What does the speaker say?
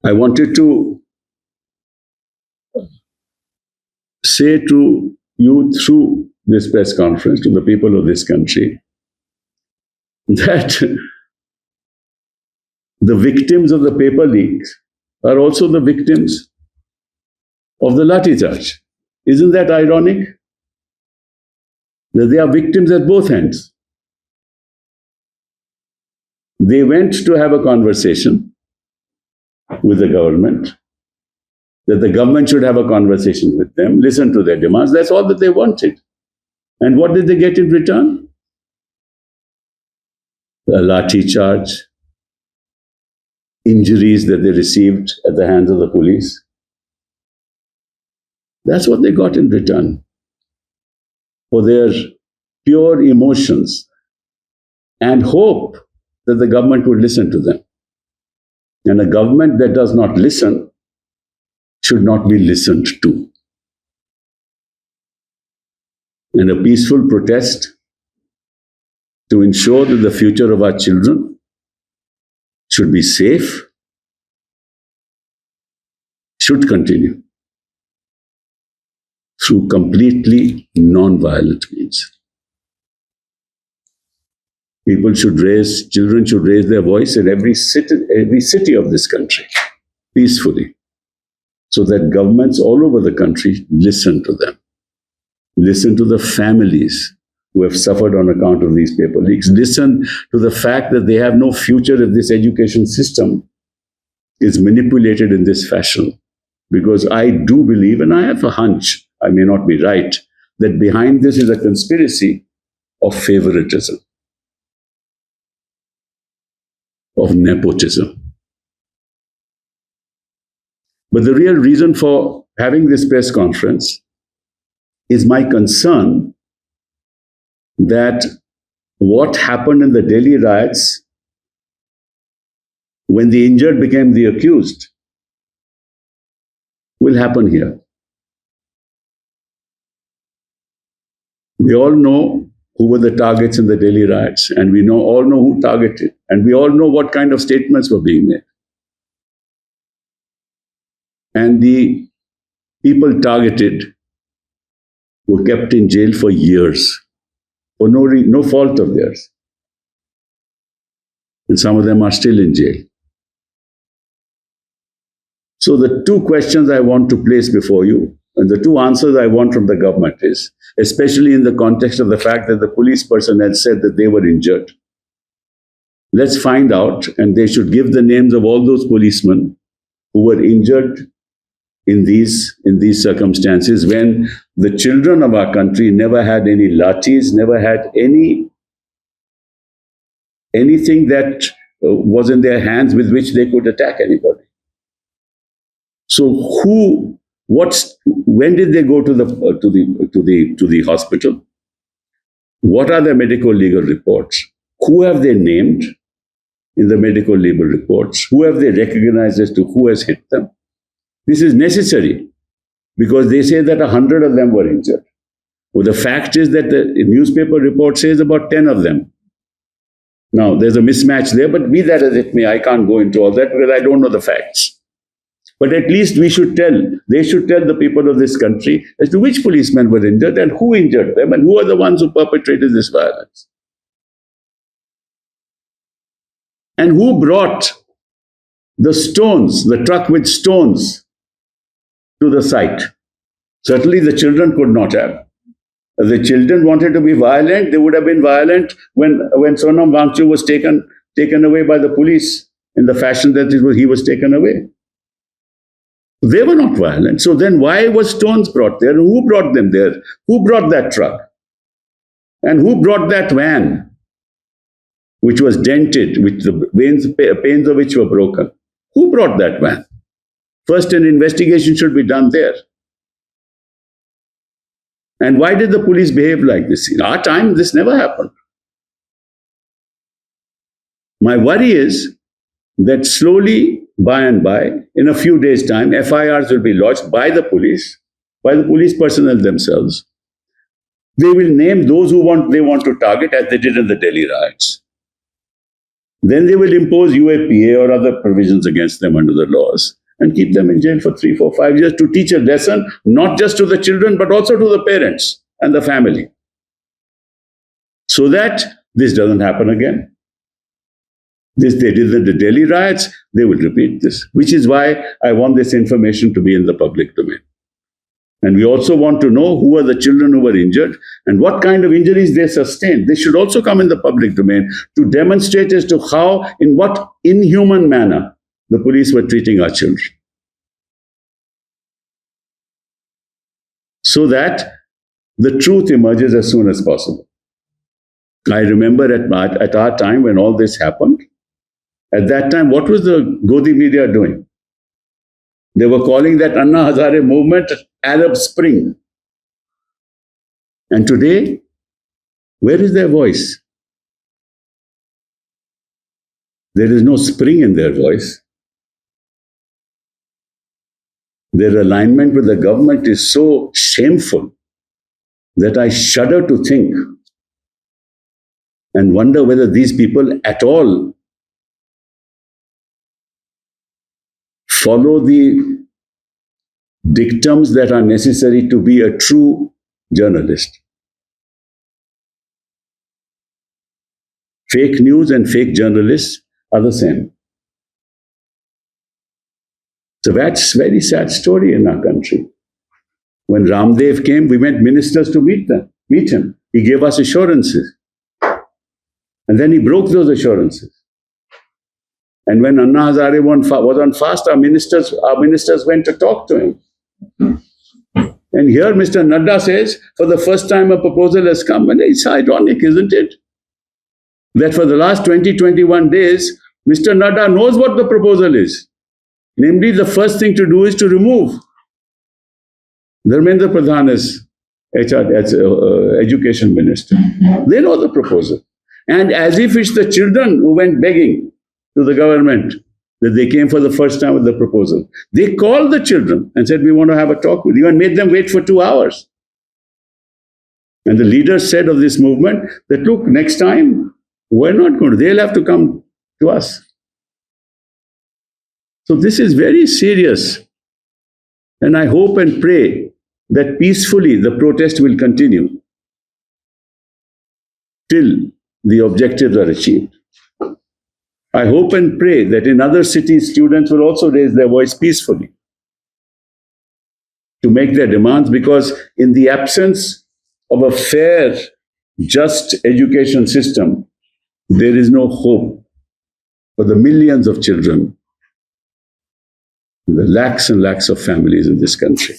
I wanted to say to you through this press conference, to the people of this country, that the victims of the paper leaks are also the victims of the Lathi-Charge. Isn't that ironic? That they are victims at both ends. They went to have a conversation with the government, that the government should have a conversation with them, listen to their demands. That's all that they wanted. And what did they get in return? A Lathi-Charge, injuries that they received at the hands of the police. That's what they got in return for their pure emotions and hope that the government would listen to them. And a government that does not listen should not be listened to. And a peaceful protest to ensure that the future of our children should be safe should continue through completely non-violent means. Children should raise their voice in every city of this country, peacefully, so that governments all over the country listen to them. Listen to the families who have suffered on account of these paper leaks. Listen to the fact that they have no future if this education system is manipulated in this fashion. Because I do believe, and I have a hunch, I may not be right, that behind this is a conspiracy of favoritism, of nepotism. But the real reason for having this press conference is my concern that what happened in the Delhi riots, when the injured became the accused, will happen here. We all know who were the targets in the Delhi riots, and we all know who targeted, and we all know what kind of statements were being made. And the people targeted were kept in jail for years, for no fault of theirs. And some of them are still in jail. So the two questions I want to place before you, and the two answers I want from the government is, especially in the context of the fact that the police personnel said that they were injured. Let's find out, and they should give the names of all those policemen who were injured in these circumstances, when the children of our country never had any lathis, never had anything that was in their hands with which they could attack anybody. So when did they go to the hospital? What are their medical legal reports? Who have they named in the medical legal reports? Who have they recognized as to who has hit them? This is necessary because they say that 100 of them were injured. Well, the fact is that the newspaper report says about 10 of them. Now, there's a mismatch there, but be that as it may, I can't go into all that because I don't know the facts. But at least they should tell the people of this country as to which policemen were injured and who injured them and who are the ones who perpetrated this violence. And who brought the stones, the truck with stones, to the site. Certainly the children could not have. If the children wanted to be violent, they would have been violent when Sonam Wangchu was taken away by the police in the fashion that he was taken away. They were not violent. So then why was stones brought there? Who brought them there? Who brought that truck? And who brought that van, which was dented, which the panes of which were broken? Who brought that van? First, an investigation should be done there. And why did the police behave like this? In our time, this never happened. My worry is that slowly, by and by, in a few days' time, FIRs will be lodged by the police personnel themselves. They will name those they want to target, as they did in the Delhi riots. Then they will impose UAPA or other provisions against them under the laws and keep them in jail for 3, 4, 5 years to teach a lesson, not just to the children, but also to the parents and the family. So that this doesn't happen again. They did the Delhi riots, they will repeat this, which is why I want this information to be in the public domain. And we also want to know who are the children who were injured and what kind of injuries they sustained. They should also come in the public domain to demonstrate as to how, in what inhuman manner, the police were treating our children. So that the truth emerges as soon as possible. I remember at our time when all this happened, at that time, what was the Godi media doing? They were calling that Anna Hazare movement Arab Spring. And today, where is their voice? There is no spring in their voice. Their alignment with the government is so shameful that I shudder to think and wonder whether these people at all follow the dictums that are necessary to be a true journalist. Fake news and fake journalists are the same. So that's a very sad story in our country. When Ramdev came, we went ministers to meet him. He gave us assurances. And then he broke those assurances. And when Anna Hazare was on fast, our ministers went to talk to him. And here Mr. Nadda says, for the first time a proposal has come. And it's ironic, isn't it? That for the last 21 days, Mr. Nadda knows what the proposal is. Namely, the first thing to do is to remove Dharmendra Pradhan as education minister. They know the proposal. And as if it's the children who went begging to the government that they came for the first time with the proposal. They called the children and said, we want to have a talk with you, and made them wait for 2 hours. And the leaders said of this movement that, look, next time, we're not going to, they'll have to come to us. So this is very serious. And I hope and pray that peacefully the protest will continue till the objectives are achieved. I hope and pray that in other cities, students will also raise their voice peacefully to make their demands, because in the absence of a fair, just education system, there is no hope for the millions of children, the lakhs and lakhs of families in this country.